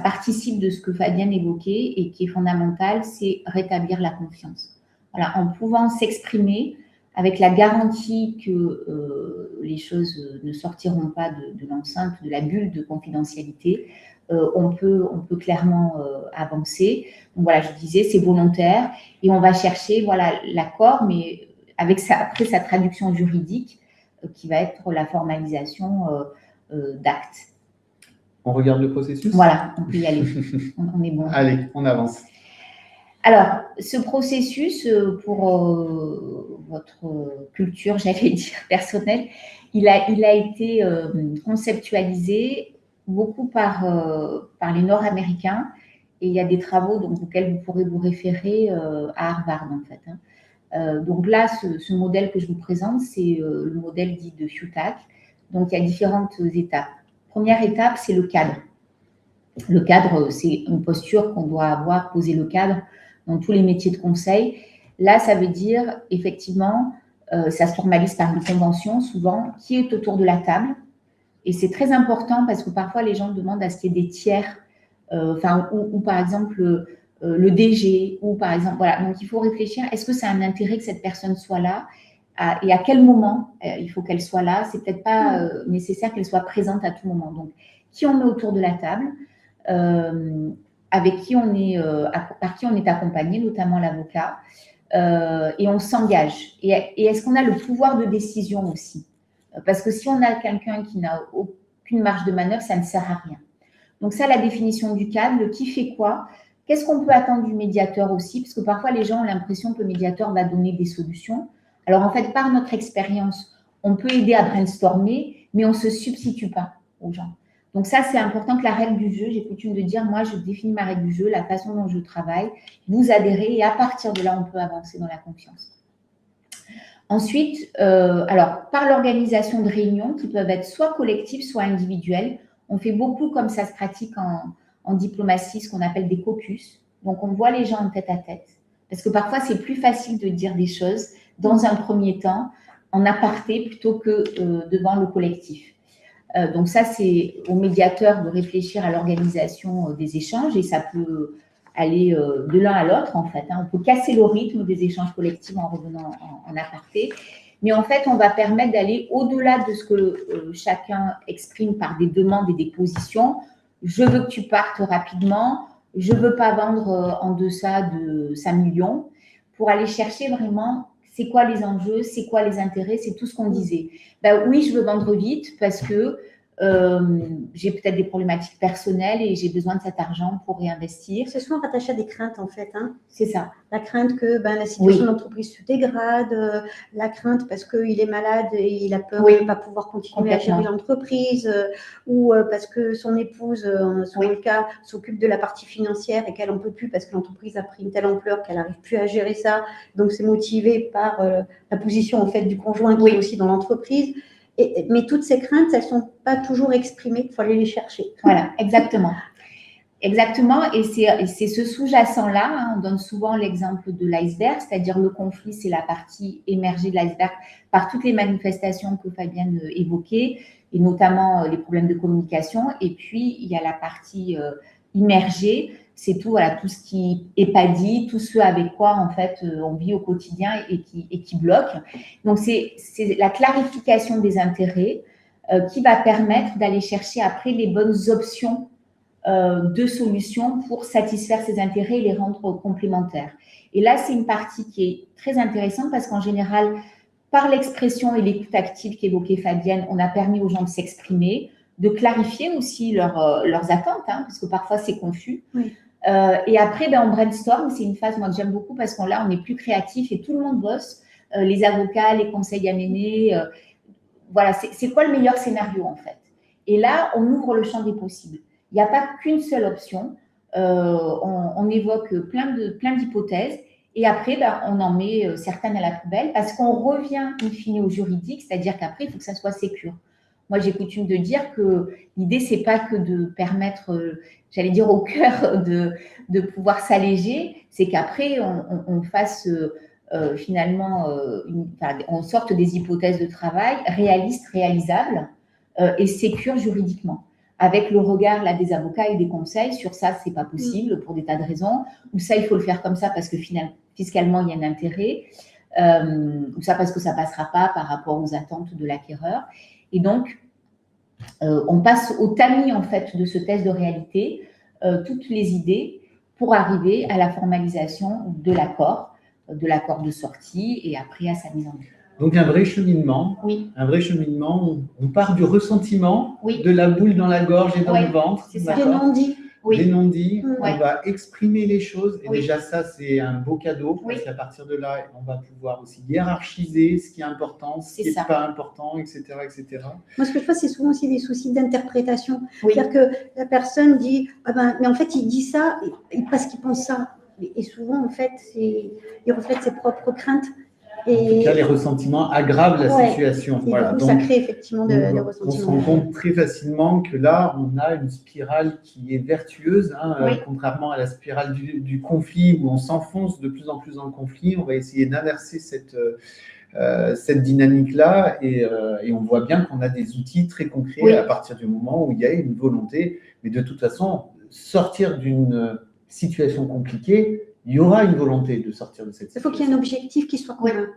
participe de ce que Fabienne évoquait et qui est fondamental, c'est rétablir la confiance. Voilà, en pouvant s'exprimer avec la garantie que les choses ne sortiront pas de l'enceinte, de la bulle de confidentialité, on peut clairement avancer. Donc voilà, je disais, c'est volontaire et on va chercher voilà, l'accord, mais avec après sa traduction juridique qui va être la formalisation d'actes. On regarde le processus ? Voilà, on peut y aller. On est bon. Allez, on avance. Alors, ce processus, pour votre culture, j'allais dire, personnelle, il a été conceptualisé beaucoup par les Nord-Américains et il y a des travaux donc, auxquels vous pourrez vous référer à Harvard, en fait. Donc là, ce modèle que je vous présente, c'est le modèle dit de FUTAC. Donc, il y a différentes étapes. Première étape, c'est le cadre. Le cadre, c'est une posture qu'on doit avoir, poser le cadre dans tous les métiers de conseil. Là, ça veut dire, effectivement, ça se formalise par une convention, souvent, qui est autour de la table. Et c'est très important parce que parfois, les gens demandent à ce qu'il y ait des tiers, ou par exemple, le DG, ou par exemple, voilà. Donc, il faut réfléchir, est-ce que ça a un intérêt que cette personne soit là et à quel moment il faut qu'elle soit là. C'est peut-être pas nécessaire qu'elle soit présente à tout moment. Donc, qui on met autour de la table, avec qui on est, par qui on est accompagné, notamment l'avocat, et on s'engage. Et est-ce qu'on a le pouvoir de décision aussi? Parce que si on a quelqu'un qui n'a aucune marge de manœuvre, ça ne sert à rien. Donc ça, la définition du cadre, le qui fait quoi. Qu'est-ce qu'on peut attendre du médiateur aussi? Parce que parfois, les gens ont l'impression que le médiateur va donner des solutions. Alors, en fait, par notre expérience, on peut aider à brainstormer, mais on ne se substitue pas aux gens. Donc ça, c'est important que la règle du jeu, j'ai coutume de dire, moi, je définis ma règle du jeu, la façon dont je travaille, vous adhérez et à partir de là, on peut avancer dans la confiance. Ensuite, alors, par l'organisation de réunions qui peuvent être soit collectives, soit individuelles, on fait beaucoup comme ça se pratique en diplomatie, ce qu'on appelle des caucus. Donc, on voit les gens en tête à tête. Parce que parfois, c'est plus facile de dire des choses dans un premier temps, en aparté, plutôt que devant le collectif. Donc ça, c'est au médiateur de réfléchir à l'organisation des échanges et ça peut aller de l'un à l'autre, en fait. On peut casser le rythme des échanges collectifs en revenant en aparté. Mais en fait, on va permettre d'aller au-delà de ce que chacun exprime par des demandes et des positions. Je veux que tu partes rapidement. je ne veux pas vendre en deçà de 5 millions, pour aller chercher vraiment c'est quoi les enjeux, c'est quoi les intérêts, c'est tout ce qu'on disait. Ben oui, je veux vendre vite parce que j'ai peut-être des problématiques personnelles et j'ai besoin de cet argent pour réinvestir. C'est souvent rattaché à des craintes, en fait. Hein. C'est ça. La crainte que la situation de l'entreprise se dégrade, la crainte parce qu'il est malade et il a peur de ne pas pouvoir continuer à gérer l'entreprise, ou parce que son épouse, selon le cas, s'occupe de la partie financière et qu'elle n'en peut plus parce que l'entreprise a pris une telle ampleur qu'elle n'arrive plus à gérer ça. Donc, c'est motivé par la position, en fait, du conjoint qui est aussi dans l'entreprise. Mais toutes ces craintes, elles ne sont pas toujours exprimées, il faut aller les chercher. Voilà, exactement. Exactement, et c'est ce sous-jacent-là, hein, on donne souvent l'exemple de l'iceberg, c'est-à-dire le conflit, c'est la partie émergée de l'iceberg par toutes les manifestations que Fabienne évoquait, et notamment les problèmes de communication, et puis il y a la partie immergée, c'est tout, voilà, tout ce qui n'est pas dit, tout ce avec quoi en fait on vit au quotidien et qui bloque. Donc c'est la clarification des intérêts qui va permettre d'aller chercher après les bonnes options de solutions pour satisfaire ces intérêts et les rendre complémentaires. Et là, c'est une partie qui est très intéressante parce qu'en général, par l'expression et l'écoute active qu'évoquait Fabienne, on a permis aux gens de s'exprimer, de clarifier aussi leurs attentes, hein, parce que parfois c'est confus. Oui. Et après, on brainstorm, c'est une phase moi que j'aime beaucoup parce qu'on là, on est plus créatif et tout le monde bosse, les avocats, les conseils à mener. Voilà, c'est quoi le meilleur scénario en fait? Et là, on ouvre le champ des possibles. Il n'y a pas qu'une seule option. On évoque plein d'hypothèses et après, on en met certaines à la poubelle parce qu'on revient in fine au juridique, c'est-à-dire qu'après, il faut que ça soit sécure. Moi, j'ai coutume de dire que l'idée, c'est pas que de permettre, j'allais dire au cœur de pouvoir s'alléger, c'est qu'après, on fasse finalement, on sorte des hypothèses de travail réalistes, réalisables et sécures juridiquement. Avec le regard là, des avocats et des conseils sur ça, c'est pas possible pour des tas de raisons, ou ça, il faut le faire comme ça parce que fiscalement, il y a un intérêt, ou ça parce que ça passera pas par rapport aux attentes de l'acquéreur. Et donc, on passe au tamis en fait de ce test de réalité, toutes les idées pour arriver à la formalisation de l'accord de sortie et après à sa mise en œuvre. Donc un vrai cheminement. Oui. Un vrai cheminement. On part du ressentiment, de la boule dans la gorge et dans le ventre. C'est ça. Des non-dits. Des non-dits. On va exprimer les choses. Et déjà, ça, c'est un beau cadeau. Parce qu'à partir de là, on va pouvoir aussi hiérarchiser ce qui est important, ce qui n'est pas important, etc., etc. Moi, ce que je vois, c'est souvent aussi des soucis d'interprétation. C'est-à-dire que la personne dit mais en fait, il dit ça parce qu'il pense ça. Et souvent, en fait, il reflète ses propres craintes. En tout cas, les ressentiments aggravent la situation. Et voilà. Donc, ça crée effectivement des ressentiments. On se rend compte très facilement que là, on a une spirale qui est vertueuse, contrairement à la spirale du conflit où on s'enfonce de plus en plus dans le conflit. On va essayer d'inverser cette dynamique-là et on voit bien qu'on a des outils très concrets à partir du moment où il y a une volonté. Mais de toute façon, sortir d'une situation compliquée, il y aura une volonté de sortir de cette situation. Il faut qu'il y ait un objectif qui soit commun.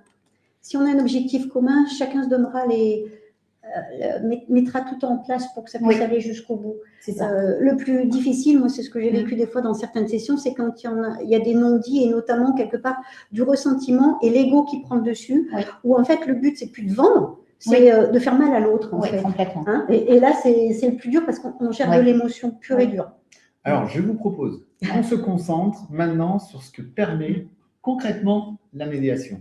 Si on a un objectif commun, chacun se donnera mettra tout en place pour que ça puisse aller jusqu'au bout. C'est ça. Le plus difficile, moi, c'est ce que j'ai vécu des fois dans certaines sessions, c'est quand il y a des non-dits et notamment quelque part du ressentiment et l'ego qui prend le dessus, où en fait le but c'est plus de vendre, c'est de faire mal à l'autre en fait. Complètement. Hein, et là c'est le plus dur parce qu'on gère de l'émotion pure et dure. Alors je vous propose qu'on se concentre maintenant sur ce que permet concrètement la médiation.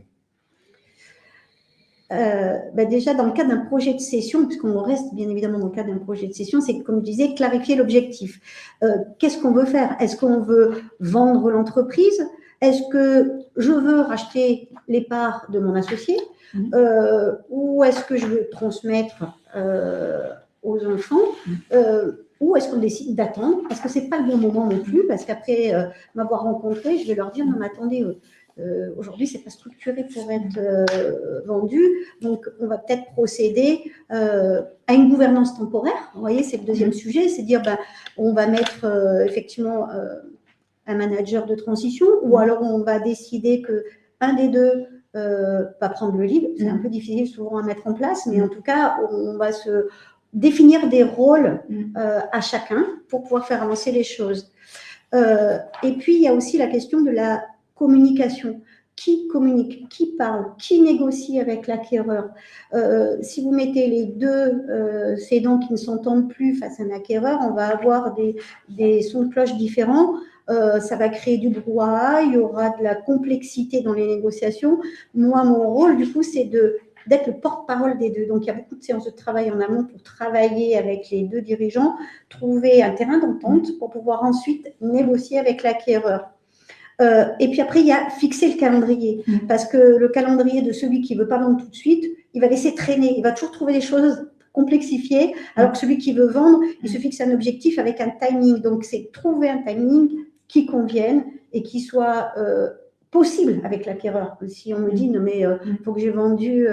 Déjà, dans le cas d'un projet de cession, puisqu'on reste bien évidemment dans le cas d'un projet de cession, c'est comme je disais, clarifier l'objectif. Qu'est-ce qu'on veut faire? Est-ce qu'on veut vendre l'entreprise? Est-ce que je veux racheter les parts de mon associé? Ou est-ce que je veux transmettre aux enfants? Ou est-ce qu'on décide d'attendre? Parce que ce n'est pas le bon moment non plus, parce qu'après m'avoir rencontré, je vais leur dire, non mais attendez, aujourd'hui, ce n'est pas structuré pour être vendu, donc on va peut-être procéder à une gouvernance temporaire. Vous voyez, c'est le deuxième sujet, c'est dire, on va mettre effectivement un manager de transition, ou alors on va décider qu'un des deux va prendre le lead. C'est un peu difficile souvent à mettre en place, mais en tout cas, on va se définir des rôles à chacun pour pouvoir faire avancer les choses. Et puis, il y a aussi la question de la communication. Qui communique, qui parle, qui négocie avec l'acquéreur. Si vous mettez les deux cédants qui ne s'entendent plus face à un acquéreur, on va avoir des sons de cloche différents. Ça va créer du brouhaha, il y aura de la complexité dans les négociations. Moi, mon rôle, du coup, c'est d'être le porte-parole des deux. Donc, il y a beaucoup de séances de travail en amont pour travailler avec les deux dirigeants, trouver un terrain d'entente pour pouvoir ensuite négocier avec l'acquéreur. Et puis après, il y a fixer le calendrier. Parce que le calendrier de celui qui ne veut pas vendre tout de suite, il va laisser traîner. Il va toujours trouver des choses complexifiées, alors que celui qui veut vendre, il se fixe un objectif avec un timing. Donc, c'est trouver un timing qui convienne et qui soit possible avec l'acquéreur. Si on me dit, non mais il faut que j'ai vendu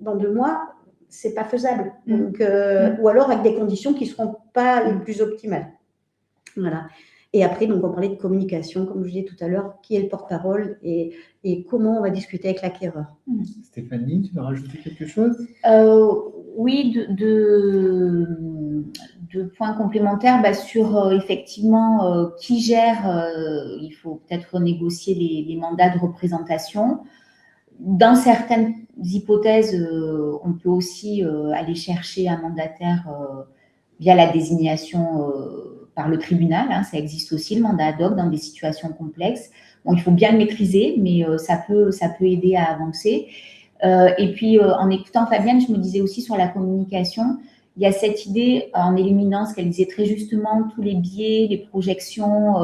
dans 2 mois, c'est pas faisable. Donc, ou alors avec des conditions qui ne seront pas les plus optimales. Voilà. Et après, donc, on parlait de communication, comme je disais tout à l'heure, qui est le porte-parole et comment on va discuter avec l'acquéreur. Stéphanie, tu veux rajouter quelque chose? Oui, deux points complémentaires sur effectivement qui gère, il faut peut-être renégocier les mandats de représentation. Dans certaines hypothèses, on peut aussi aller chercher un mandataire via la désignation par le tribunal, hein, ça existe aussi, le mandat ad hoc dans des situations complexes. Bon, il faut bien le maîtriser, mais ça peut aider à avancer. Et puis, en écoutant Fabienne, je me disais aussi sur la communication, il y a cette idée, en éliminant ce qu'elle disait très justement, tous les biais, les projections,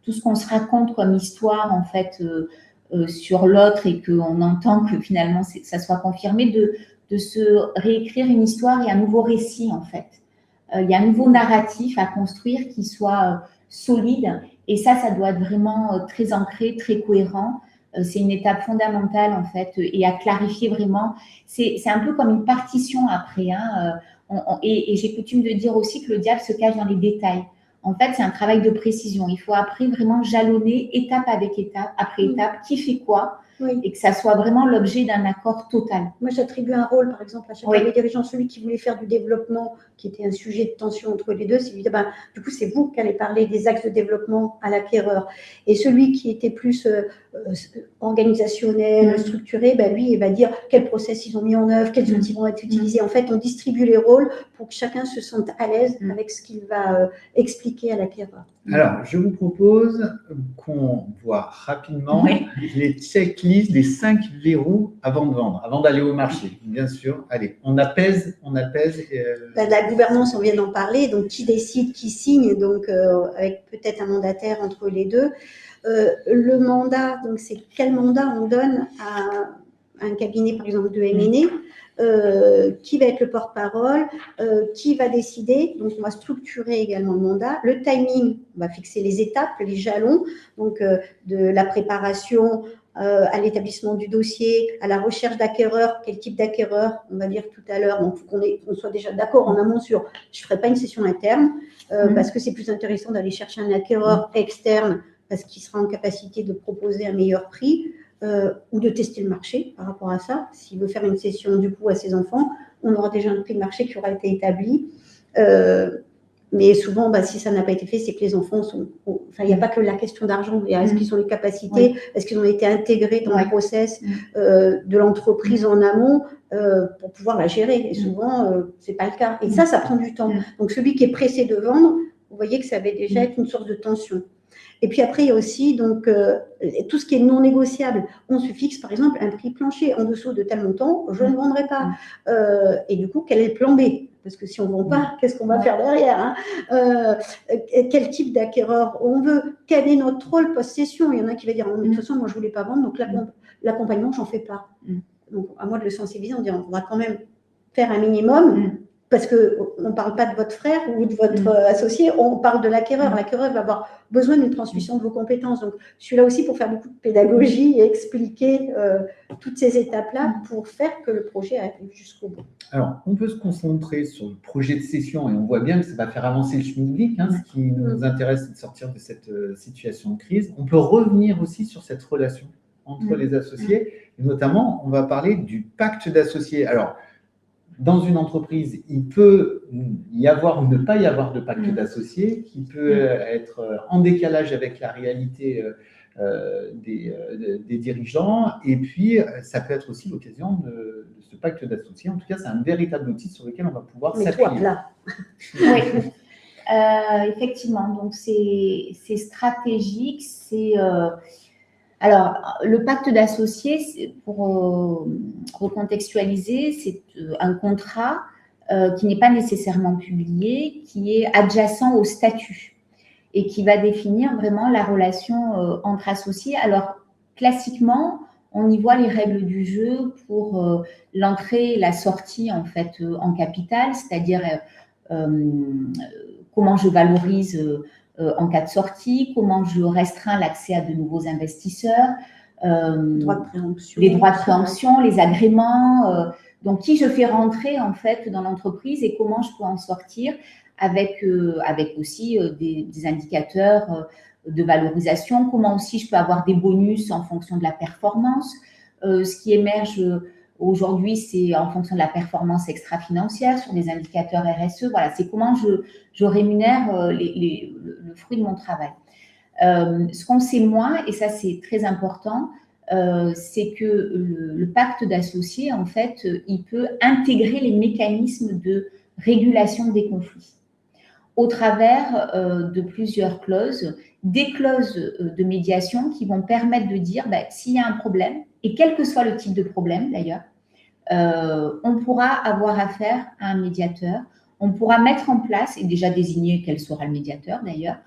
tout ce qu'on se raconte comme histoire, en fait, sur l'autre et qu'on entend que finalement, ça soit confirmé, de se réécrire une histoire et un nouveau récit, en fait. Il y a un nouveau narratif à construire qui soit solide. Et ça doit être vraiment très ancré, très cohérent. C'est une étape fondamentale, en fait, et à clarifier vraiment. C'est un peu comme une partition après. Hein, et j'ai coutume de dire aussi que le diable se cache dans les détails. En fait, c'est un travail de précision. Il faut après vraiment jalonner étape avec étape, après étape, qui fait quoi. Oui. Et que ça soit vraiment l'objet d'un accord total. Moi, j'attribue un rôle, par exemple, à chacun des dirigeants. Celui qui voulait faire du développement, qui était un sujet de tension entre les deux, c'est lui dire, du coup, c'est vous qui allez parler des axes de développement à l'acquéreur. Et celui qui était plus organisationnel, structuré, lui, il va dire quel process ils ont mis en œuvre, quels outils vont être utilisés. En fait, on distribue les rôles pour que chacun se sente à l'aise avec ce qu'il va expliquer à l'acquéreur. Alors, je vous propose qu'on voit rapidement les checklists des 5 verrous avant de vendre, avant d'aller au marché, bien sûr. Allez, on apaise. La gouvernance, on vient d'en parler, donc qui décide, qui signe, donc avec peut-être un mandataire entre les deux. Le mandat, donc c'est quel mandat on donne à un cabinet, par exemple, de M&A, qui va être le porte-parole, qui va décider. Donc, on va structurer également le mandat. Le timing, on va fixer les étapes, les jalons, donc de la préparation à l'établissement du dossier, à la recherche d'acquéreurs, quel type d'acquéreur, on va dire tout à l'heure, donc qu'on soit déjà d'accord en amont sur, je ne ferai pas une session interne, parce que c'est plus intéressant d'aller chercher un acquéreur externe, parce qu'il sera en capacité de proposer un meilleur prix, ou de tester le marché par rapport à ça. S'il veut faire une session du coup à ses enfants, on aura déjà un prix de marché qui aura été établi. Mais souvent, si ça n'a pas été fait, c'est que les enfants sont... Enfin, il n'y a pas que la question d'argent. Est-ce qu'ils ont les capacités? Est-ce qu'ils ont été intégrés dans le process de l'entreprise en amont pour pouvoir la gérer? Et souvent, ce n'est pas le cas. Et ça prend du temps. Donc, celui qui est pressé de vendre, vous voyez que ça va déjà être une source de tension. Et puis après, il y a aussi donc, tout ce qui est non négociable. On se fixe, par exemple, un prix plancher. En dessous de tel montant, je ne vendrai pas. Et du coup, quel est le plan B? Parce que si on ne vend pas, qu'est-ce qu'on va faire derrière, hein? Quel type d'acquéreur on veut? Quel est notre rôle post-session? Il y en a qui va dire, de toute façon, moi, je ne voulais pas vendre, donc l'accompagnement, je n'en fais pas. Donc, à moi de le sensibiliser, on dit, on va quand même faire un minimum. Parce qu'on ne parle pas de votre frère ou de votre associé, on parle de l'acquéreur. L'acquéreur va avoir besoin d'une transmission de vos compétences. Donc, je suis là aussi pour faire beaucoup de pédagogie et expliquer toutes ces étapes-là pour faire que le projet arrive jusqu'au bout. Alors, on peut se concentrer sur le projet de cession et on voit bien que ça va faire avancer le schmilblick. Ce qui nous intéresse, c'est de sortir de cette situation de crise. On peut revenir aussi sur cette relation entre les associés. Et notamment, on va parler du pacte d'associés. Alors, dans une entreprise, il peut y avoir ou ne pas y avoir de pacte d'associés, qui peut être en décalage avec la réalité des dirigeants. Et puis, ça peut être aussi l'occasion de ce pacte d'associés. En tout cas, c'est un véritable outil sur lequel on va pouvoir s'appuyer. Oui, effectivement. Donc, c'est stratégique. Alors, le pacte d'associés, pour recontextualiser, c'est un contrat qui n'est pas nécessairement publié, qui est adjacent au statut et qui va définir vraiment la relation entre associés. Alors, classiquement, on y voit les règles du jeu pour l'entrée et la sortie en fait en capital, c'est-à-dire comment je valorise en cas de sortie, comment je restreins l'accès à de nouveaux investisseurs, les droits de préemption, les agréments, donc qui je fais rentrer en fait dans l'entreprise et comment je peux en sortir avec aussi des indicateurs de valorisation, comment aussi je peux avoir des bonus en fonction de la performance. Ce qui émerge aujourd'hui, c'est en fonction de la performance extra-financière sur des indicateurs RSE. Voilà, c'est comment je rémunère le fruit de mon travail. Ce qu'on sait moins, et ça c'est très important, c'est que le pacte d'associés, en fait, il peut intégrer les mécanismes de régulation des conflits au travers de plusieurs clauses, des clauses de médiation qui vont permettre de dire s'il y a un problème, et quel que soit le type de problème d'ailleurs, on pourra avoir affaire à un médiateur, on pourra mettre en place, et déjà désigner quel sera le médiateur d'ailleurs,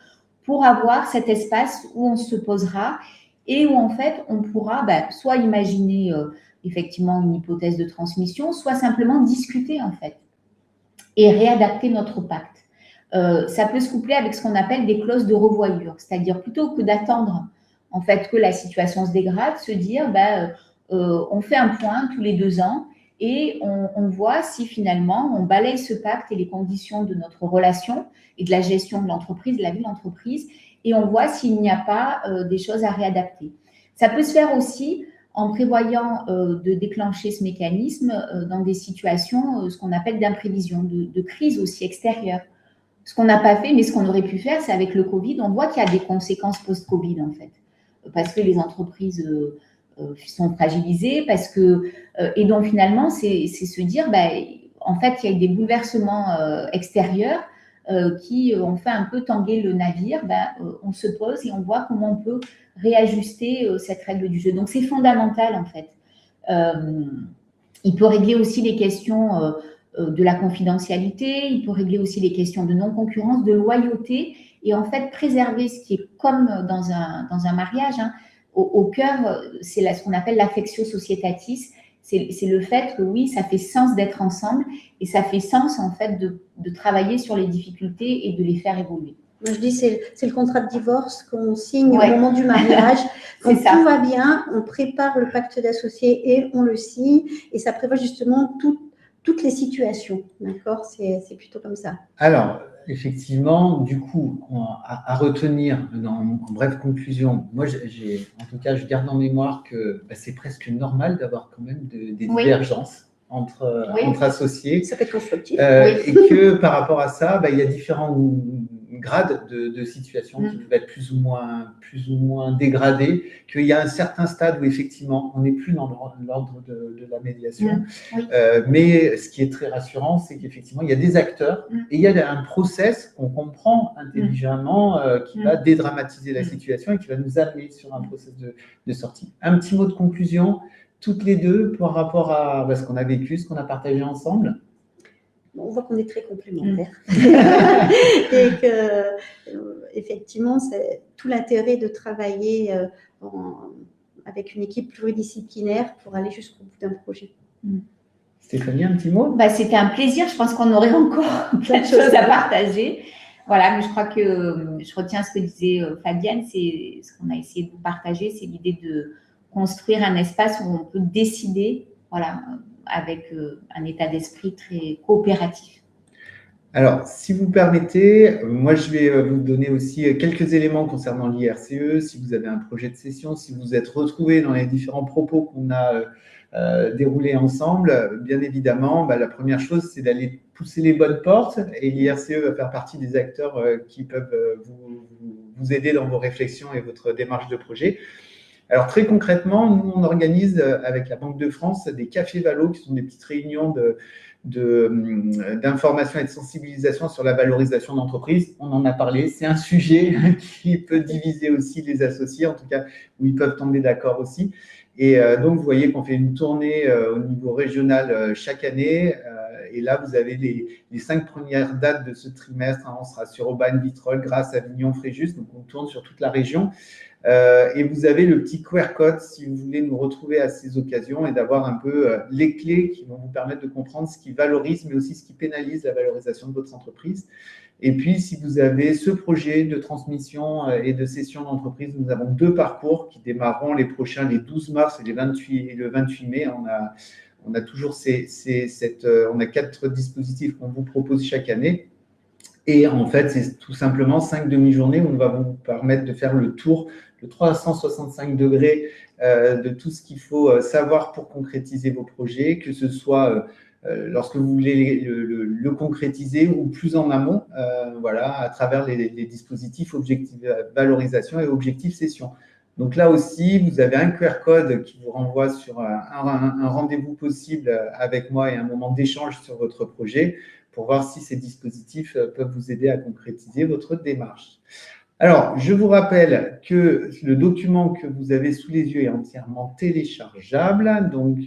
pour avoir cet espace où on se posera et où en fait on pourra soit imaginer effectivement une hypothèse de transmission, soit simplement discuter en fait et réadapter notre pacte. Ça peut se coupler avec ce qu'on appelle des clauses de revoyure, c'est-à-dire plutôt que d'attendre en fait que la situation se dégrade, se dire on fait un point tous les 2 ans et on voit si finalement on balaye ce pacte et les conditions de notre relation et de la gestion de l'entreprise, de la vie de l'entreprise, et on voit s'il n'y a pas des choses à réadapter. Ça peut se faire aussi en prévoyant de déclencher ce mécanisme dans des situations, ce qu'on appelle d'imprévision, de crise aussi extérieure. Ce qu'on n'a pas fait, mais ce qu'on aurait pu faire, c'est avec le Covid, on voit qu'il y a des conséquences post-Covid, en fait, parce que les entreprises sont fragilisées, et donc finalement, c'est se dire, en fait, il y a eu des bouleversements extérieurs qui ont fait un peu tanguer le navire. On se pose et on voit comment on peut réajuster cette règle du jeu. Donc, c'est fondamental, en fait. Il peut régler aussi les questions de la confidentialité, il peut régler aussi les questions de non-concurrence, de loyauté, et en fait préserver ce qui est comme dans un mariage, au cœur, c'est ce qu'on appelle l'affectio societatis, c'est le fait que oui, ça fait sens d'être ensemble, et ça fait sens en fait de travailler sur les difficultés et de les faire évoluer. Moi, je dis c'est le contrat de divorce qu'on signe au moment du mariage. Quand tout va bien, on prépare le pacte d'associés et on le signe, et ça prévoit justement toutes les situations, d'accord? C'est plutôt comme ça. Alors, effectivement, du coup, à retenir en brève conclusion, moi, en tout cas, je garde en mémoire que c'est presque normal d'avoir quand même des divergences entre associés. Ça peut être constructif. Et que par rapport à ça, il y a différents grades de situations qui peuvent être plus ou moins dégradées, qu'il y a un certain stade où effectivement on n'est plus dans l'ordre de la médiation. Mais ce qui est très rassurant, c'est qu'effectivement il y a des acteurs et il y a un process qu'on comprend intelligemment qui va dédramatiser la situation et qui va nous amener sur un process de sortie. Un petit mot de conclusion, toutes les deux, par rapport à ce qu'on a vécu, ce qu'on a partagé ensemble. On voit qu'on est très complémentaires et que, effectivement, c'est tout l'intérêt de travailler avec une équipe pluridisciplinaire pour aller jusqu'au bout d'un projet. Stéphanie, un petit mot? C'était un plaisir. Je pense qu'on aurait encore plein de choses à partager. Voilà, mais je crois que je retiens ce que disait Fabienne, c'est ce qu'on a essayé de vous partager, c'est l'idée de construire un espace où on peut décider, voilà, avec un état d'esprit très coopératif. Alors, si vous permettez, moi je vais vous donner aussi quelques éléments concernant l'IRCE. Si vous avez un projet de session, si vous êtes retrouvé dans les différents propos qu'on a dérouler ensemble. Bien évidemment, la première chose, c'est d'aller pousser les bonnes portes et l'IRCE va faire partie des acteurs qui peuvent vous aider dans vos réflexions et votre démarche de projet. Alors très concrètement, nous on organise avec la Banque de France des cafés Valo qui sont des petites réunions d'information et de sensibilisation sur la valorisation d'entreprise. On en a parlé, c'est un sujet qui peut diviser aussi les associés, en tout cas où ils peuvent tomber d'accord aussi. Et donc vous voyez qu'on fait une tournée au niveau régional chaque année. Et là, vous avez les 5 premières dates de ce trimestre. On sera sur Aubagne, Vitrolles, Grasse, Avignon, Fréjus. Donc on tourne sur toute la région. Et vous avez le petit QR code si vous voulez nous retrouver à ces occasions et d'avoir un peu les clés qui vont vous permettre de comprendre ce qui valorise, mais aussi ce qui pénalise la valorisation de votre entreprise. Et puis, si vous avez ce projet de transmission et de cession d'entreprise, nous avons 2 parcours qui démarreront les prochains, les 12 mars et le 28 mai. On a toujours on a 4 dispositifs qu'on vous propose chaque année. Et en fait, c'est tout simplement 5 demi-journées où on va vous permettre de faire le tour de 365 degrés de tout ce qu'il faut savoir pour concrétiser vos projets, que ce soit lorsque vous voulez le concrétiser ou plus en amont, voilà, à travers les dispositifs objectifs valorisation et objectifs cession. Donc là aussi, vous avez un QR code qui vous renvoie sur un rendez-vous possible avec moi et un moment d'échange sur votre projet pour voir si ces dispositifs peuvent vous aider à concrétiser votre démarche. Alors, je vous rappelle que le document que vous avez sous les yeux est entièrement téléchargeable, donc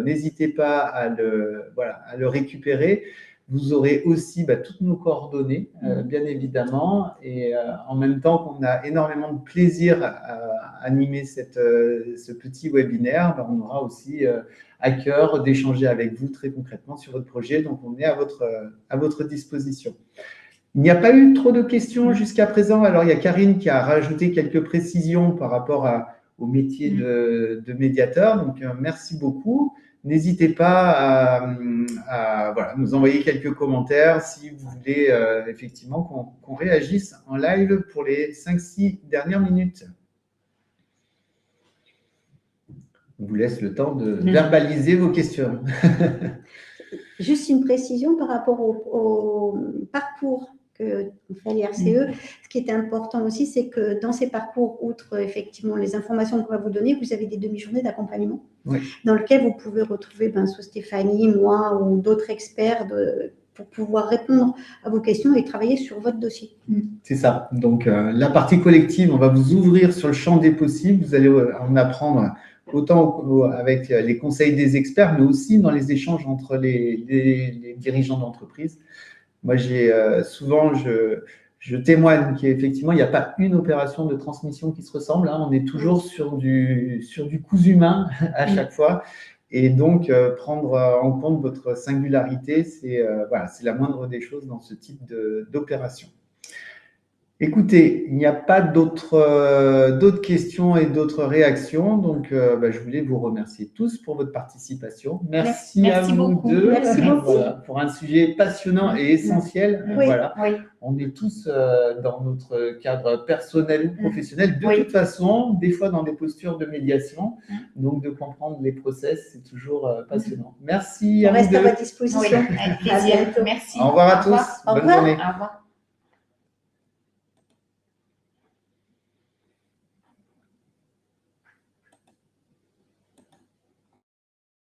n'hésitez pas à le récupérer. Vous aurez aussi toutes nos coordonnées, bien évidemment, et en même temps qu'on a énormément de plaisir à animer ce petit webinaire, on aura aussi à cœur d'échanger avec vous très concrètement sur votre projet, donc on est à votre disposition. Il n'y a pas eu trop de questions jusqu'à présent. Alors, il y a Karine qui a rajouté quelques précisions par rapport au métier de médiateur. Donc, merci beaucoup. N'hésitez pas à nous envoyer quelques commentaires si vous voulez effectivement qu'on réagisse en live pour les 5-6 dernières minutes. On vous laisse le temps de verbaliser vos questions. Juste une précision par rapport au parcours que fait l'IRCE. Ce qui est important aussi, c'est que dans ces parcours, outre effectivement les informations qu'on va vous donner, vous avez des demi-journées d'accompagnement dans lesquelles vous pouvez retrouver soit Stéphanie, moi ou d'autres experts pour pouvoir répondre à vos questions et travailler sur votre dossier. C'est ça. Donc, la partie collective, on va vous ouvrir sur le champ des possibles. Vous allez en apprendre autant avec les conseils des experts, mais aussi dans les échanges entre les dirigeants d'entreprise. Moi, souvent, je témoigne qu'effectivement, il n'y a pas une opération de transmission qui se ressemble. On est toujours sur du cousu humain à chaque fois. Et donc, prendre en compte votre singularité, c'est la moindre des choses dans ce type d'opération. Écoutez, il n'y a pas d'autres questions et d'autres réactions. Donc, je voulais vous remercier tous pour votre participation. Merci à vous deux pour un sujet passionnant et essentiel. On est tous dans notre cadre personnel ou professionnel. De toute façon, des fois dans des postures de médiation. Donc, de comprendre les process, c'est toujours passionnant. Merci à vous deux. On reste à votre disposition. Avec plaisir. Merci. Au revoir à tous. Bonne journée. Au revoir.